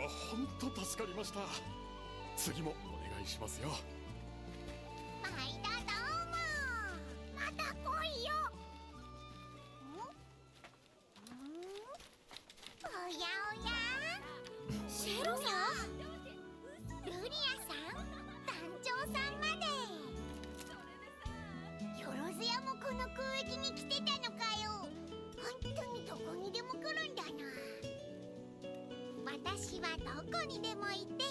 本当助かりました。次もお願いしますよ。毎度どうも。また来いよ。おやおや、シェロさん、ルリアさん、団長さんまで。よろずやもこの空域に来てたのかよ。本当にどこにでも来るんだな。私はどこにでもいて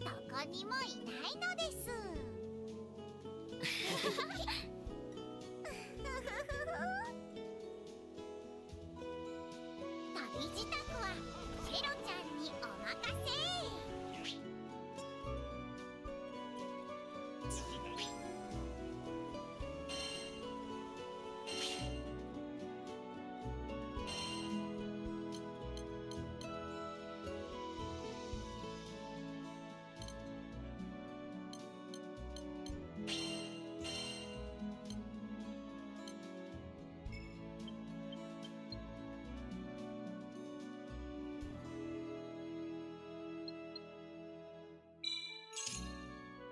どこにもいないのです。旅支度はシェロちゃんにお任せ。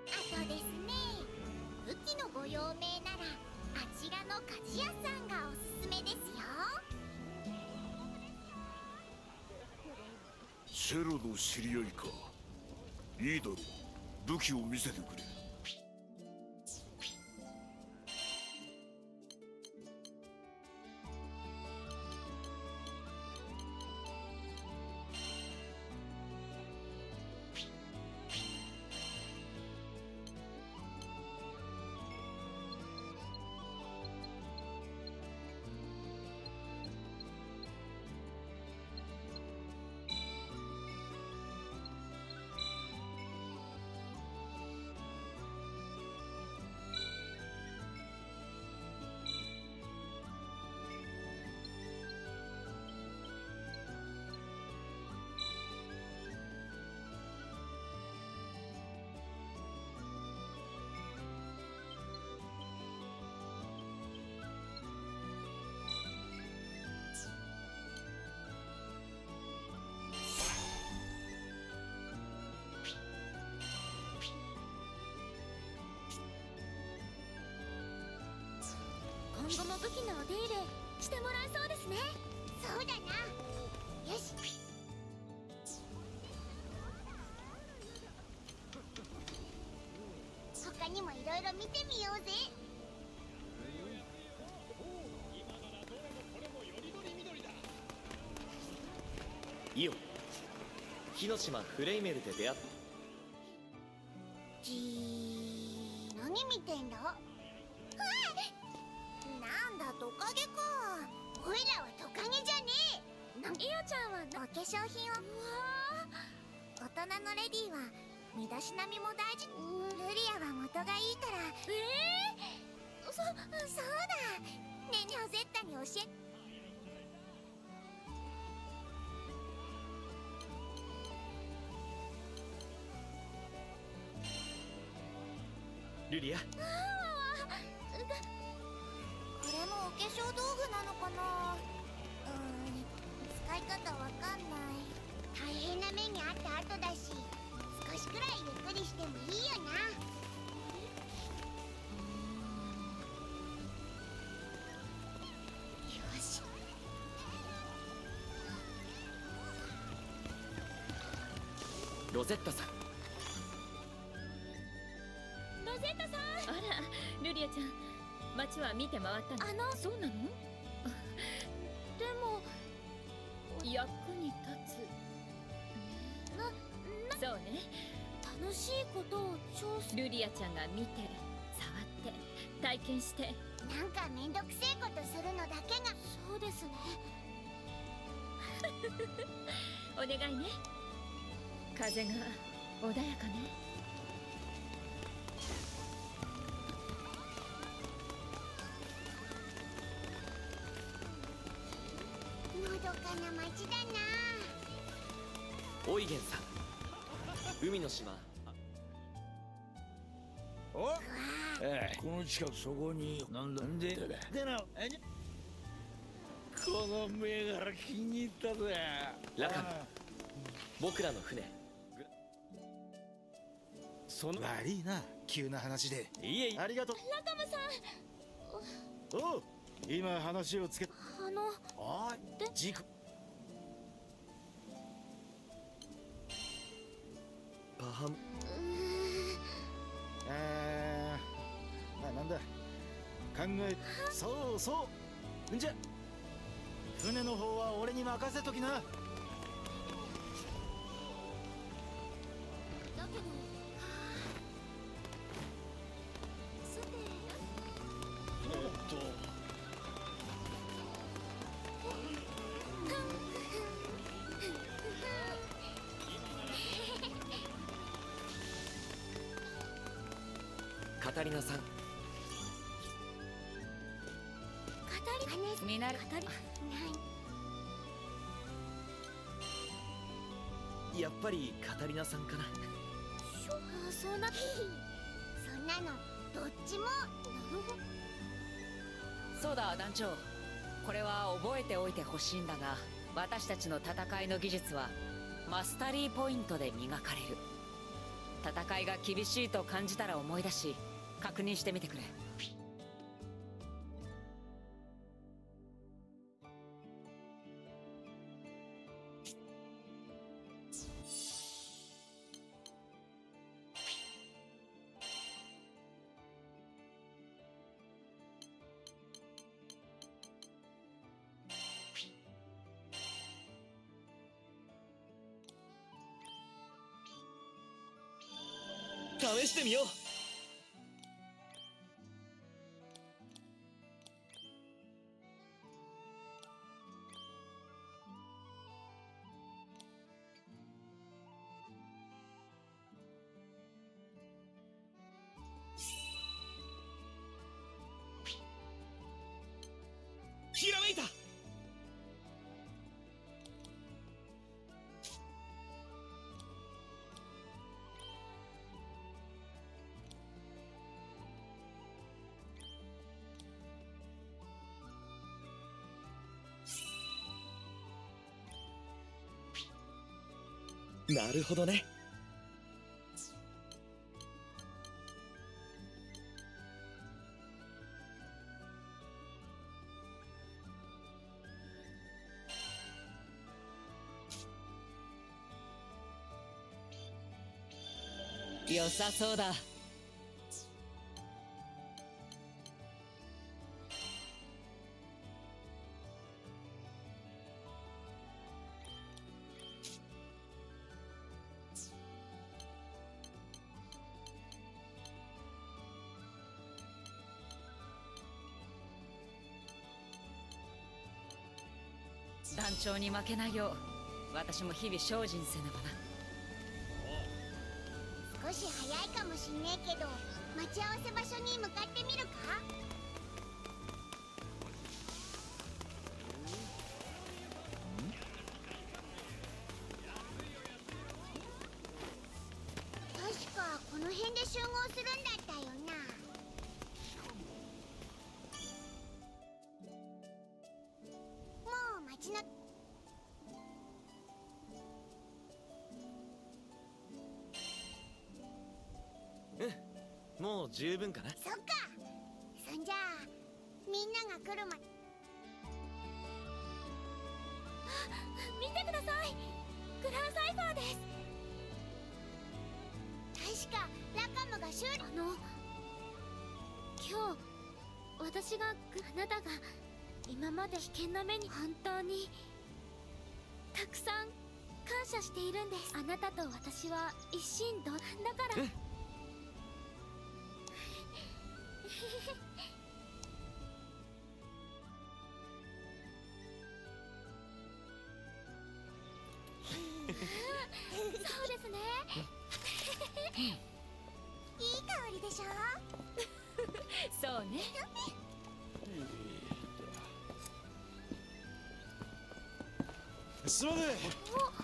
あとですね、武器のご用命ならあちらの鍛冶屋さんがおすすめですよ。シェロの知り合いか。いいだろう、武器を見せてくれ。今後も武器のお手入れしてもらえそうですね。そうだな。よし。他にもいろいろ見てみようぜ。イオ、火の島フレイメルで出会った。何見てんだ。なんだトカゲか。おいらはトカゲじゃねえ。イオちゃんはお化粧品を。大人のレディーは身だしなみも大事。ルリアは元がいいから。そうだ。ねえロゼッタに教え。ルリア、これもお化粧道具なのかな。使い方わかんない。大変な目にあった後だし、少しくらいゆっくりしてもいいよな。よし。ロゼッタさん。ロゼッタさん。あら、ルリアちゃん、街は見て回ったの？そうなの？でも役に立つ。そうね。楽しいことを調査。ルリアちゃんが見て、触って、体験して。なんかめんどくせえことするのだけが。そうですね。お願いね。風が穏やかね。のどかな街だな。オイゲンさん、海の島。おこの近く、そこになんででな。この銘柄気に入ったぜ。ラカム、僕らの船その悪いな、急な話で。いえいえ、ありがとう。ラカムさん、おう、今話をつけ。おい、事故。パハムなんだ考え、そうそう。んじゃ船の方は俺に任せときな。だけどさてカタリナさん、語り見習い語りやっぱりカタリナさんかな。そうなってそんなのどっちもなるほど。そうだ団長、これは覚えておいてほしいんだが、私たちの戦いの技術はマスタリーポイントで磨かれる。戦いが厳しいと感じたら思い出し確認してみてくれ。試してみよう。ひらめいた。なるほどね。良さそうだ。団長に負けないよう私も日々精進せねばな。少し早いかもしんねえけど待ち合わせ場所に向かってみるか。確かこの辺で集合するんだったよな。もう街のもう十分かな。そっか。そんじゃあみんなが来るま見てください、グランサイファーです。確かラカムが修理今日私があなたが今まで危険な目に本当にたくさん感謝しているんです。あなたと私は一心同だから、そうですね。いい香りでしょ。そうね。すまねえ、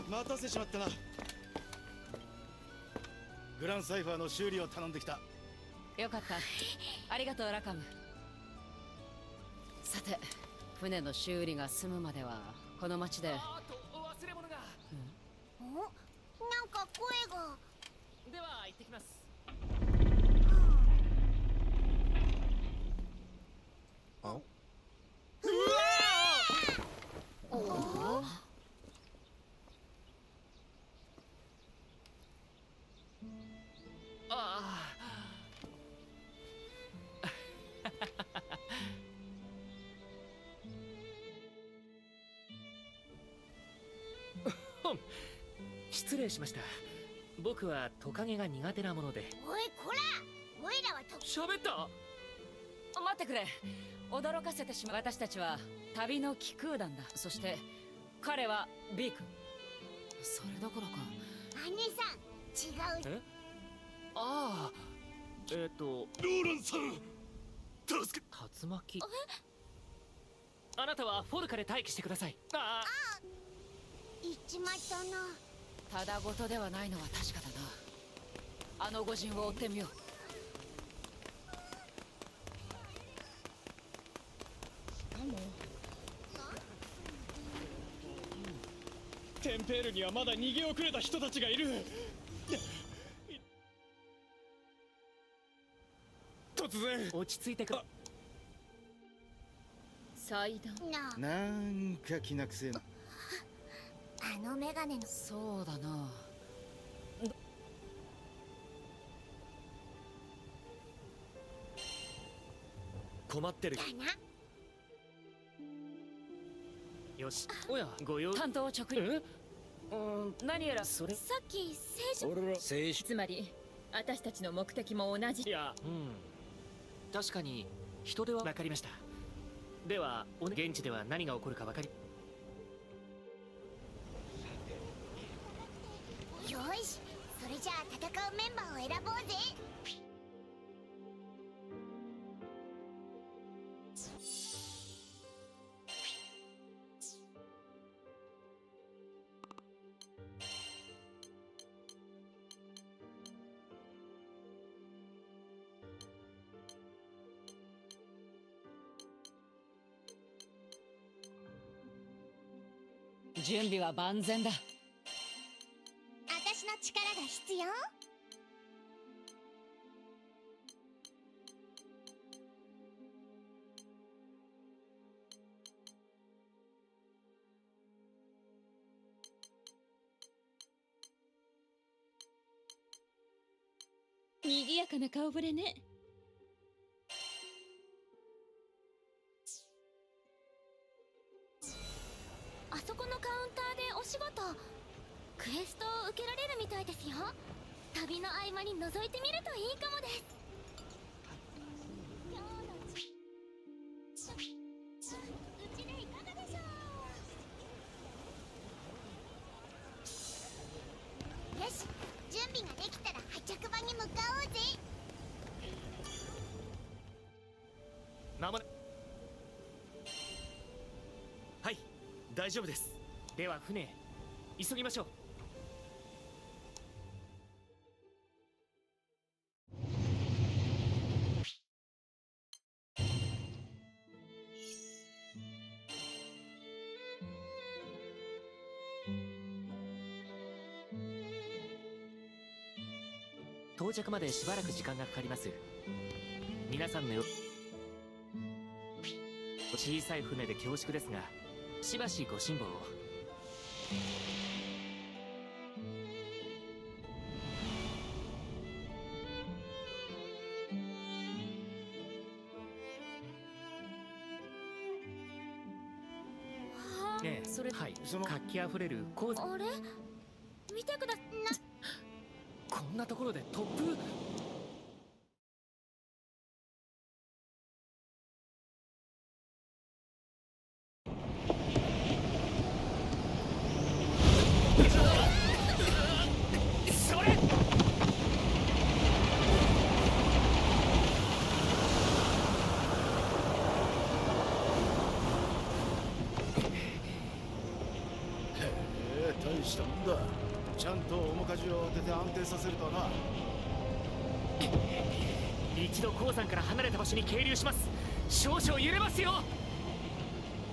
待たせちまったな。グランサイファーの修理を頼んできた。よかった、ありがとうラカム。さて船の修理が済むまではこの町で。あと忘れ物が。お声が。では行ってきます。失礼しました。僕はトカゲが苦手なもので。おいこら、おいらは喋った。待ってくれ。驚かせてしまう。私たちは旅の気空団だ。そして彼は B 君。それどころか姉さん違う。え？ああ、ローランさん助け。竜巻。あなたはフォルカで待機してください。行っちまったな。ただごとではないのは確かだな。あの御人を追ってみよう。テンペールにはまだ逃げ遅れた人たちがいる。突然落ち着いてく。祭壇。なんか気なくせえな。あのメガネの。そうだな。困ってる。だな。よし。おや、ご用。担当直入。何やらそれ。さっき聖書。俺ら聖書。つまり私たちの目的も同じ。いや、確かに人手は分かりました。では現地では何が起こるか分かり。よし、それじゃあ戦うメンバーを選ぼうぜ。準備は万全だ。私の力が必要？賑やかな顔ぶれね。あそこのカウンターでお仕事クエストを受けられるみたいですよ。旅の合間に覗いてみるといいかもです。うちでいかがでしょう？よし、準備ができたら発着場に向かおうぜ。まもなはい、大丈夫です。では船へ急ぎましょう。到着までしばらく時間がかかります。皆さんの小さい船で恐縮ですが、しばしご辛抱を。ねえ、それはい、その活気あふれる鉱山。あれ見てくだこんなところで突風。それ。大したもんだ。ちゃんと面舵を当てて安定させるとはな。一度鉱山から離れた場所に係留します。少々揺れますよ。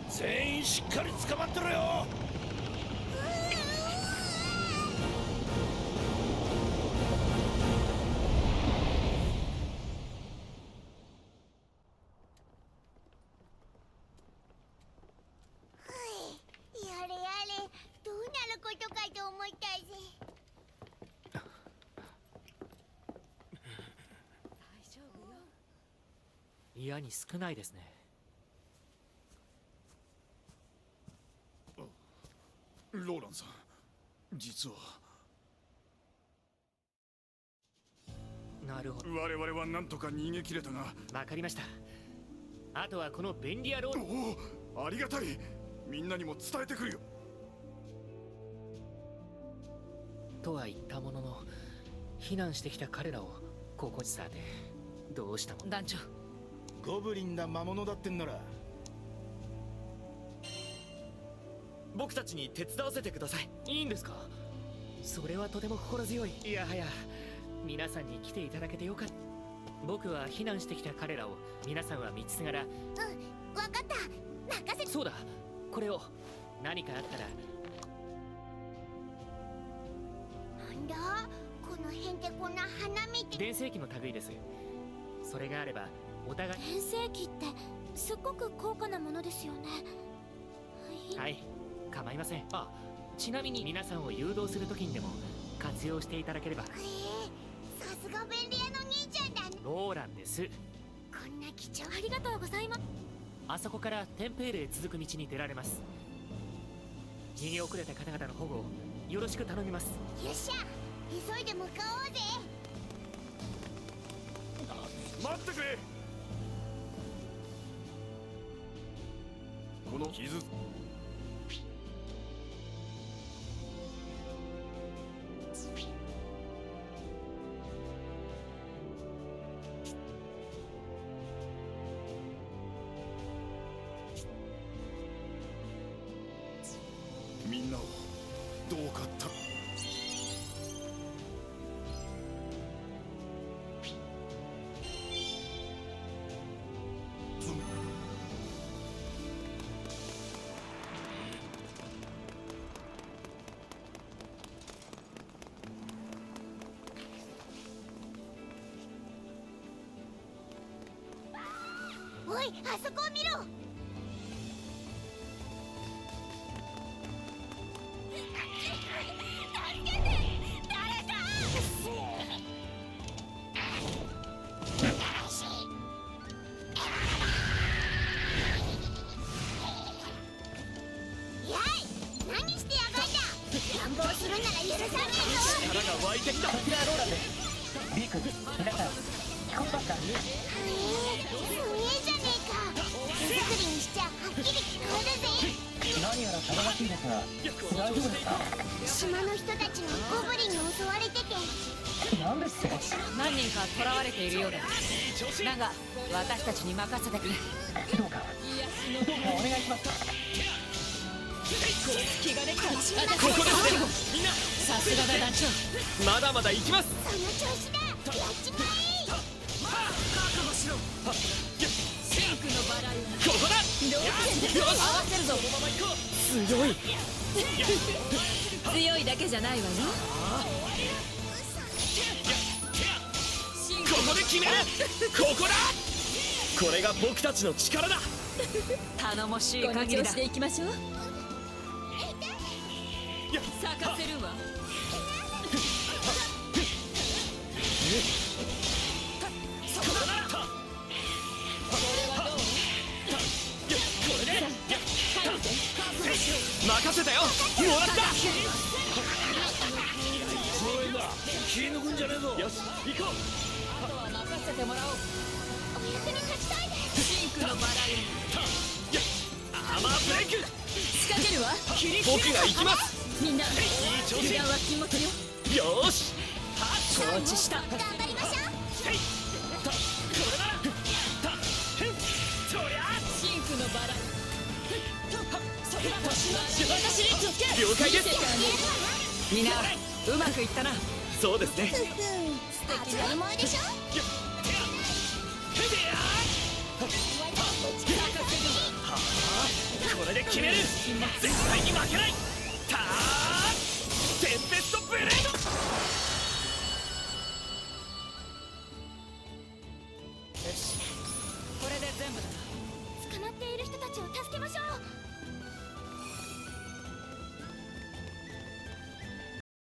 全員しっかり捕まってろよ。嫌に少ないですね。ローランさん、実はなるほど、我々は何とか逃げ切れたが。わかりました。あとはこの便利屋ローおお、ありがたい。みんなにも伝えてくるよ。とは言ったものの、避難してきた彼らをここにさてどうしたもん。団長、ゴブリンだ魔物だってんなら僕たちに手伝わせてください。いいんですか？それはとても心強い。いやはや、皆さんに来ていただけてよかった。僕は避難してきた彼らを、皆さんは道すがら。わかった。任せて。そうだ、これを何かあったら。なんだこのへんてこな花見って。伝世機の類です。それがあればお互い。変声機ってすっごく高価なものですよね。はい、構いません。あ、ちなみに皆さんを誘導する時にでも活用していただければ。さすが便利屋の兄ちゃんだね。ローランです。こんな貴重。ありがとうございます。あそこからテンペールへ続く道に出られます。逃げ遅れた方々の保護をよろしく頼みます。よっしゃ、急いで向かおうぜ。待ってくれ。この傷。みんなをどうかた。おい、あそこを見ろ。島の人たちがゴブリンに襲われてて。何人か囚われているようだ。だが私たちに任せてくれ。気ができた。ここですね。みんなさすがだ団長。まだまだ行きます。その調子だ。やっちまえ。覚悟しろ。シンクのバラン。ここだ。合わせるぞ。強い。強いだけじゃないわよ。ここで決める。ここだ。これが僕たちの力だ。頼もしい限りだ。でいきましょう。咲かせるわ。任せたよ。もらった。気抜くんじゃねえぞ。よし、行こう。あとは任せてもらおう。お役に立ちたいです。シンクのバラアーマーブレイク。仕掛けるわ。僕が行きます。みんな油断は禁物よ。よーし。承知した。頑張りましょう。シンクのバラ私につけ。了解です。みんなうまくいったな。そうですね。当たり前でしょ。これで決める。絶対に負けない。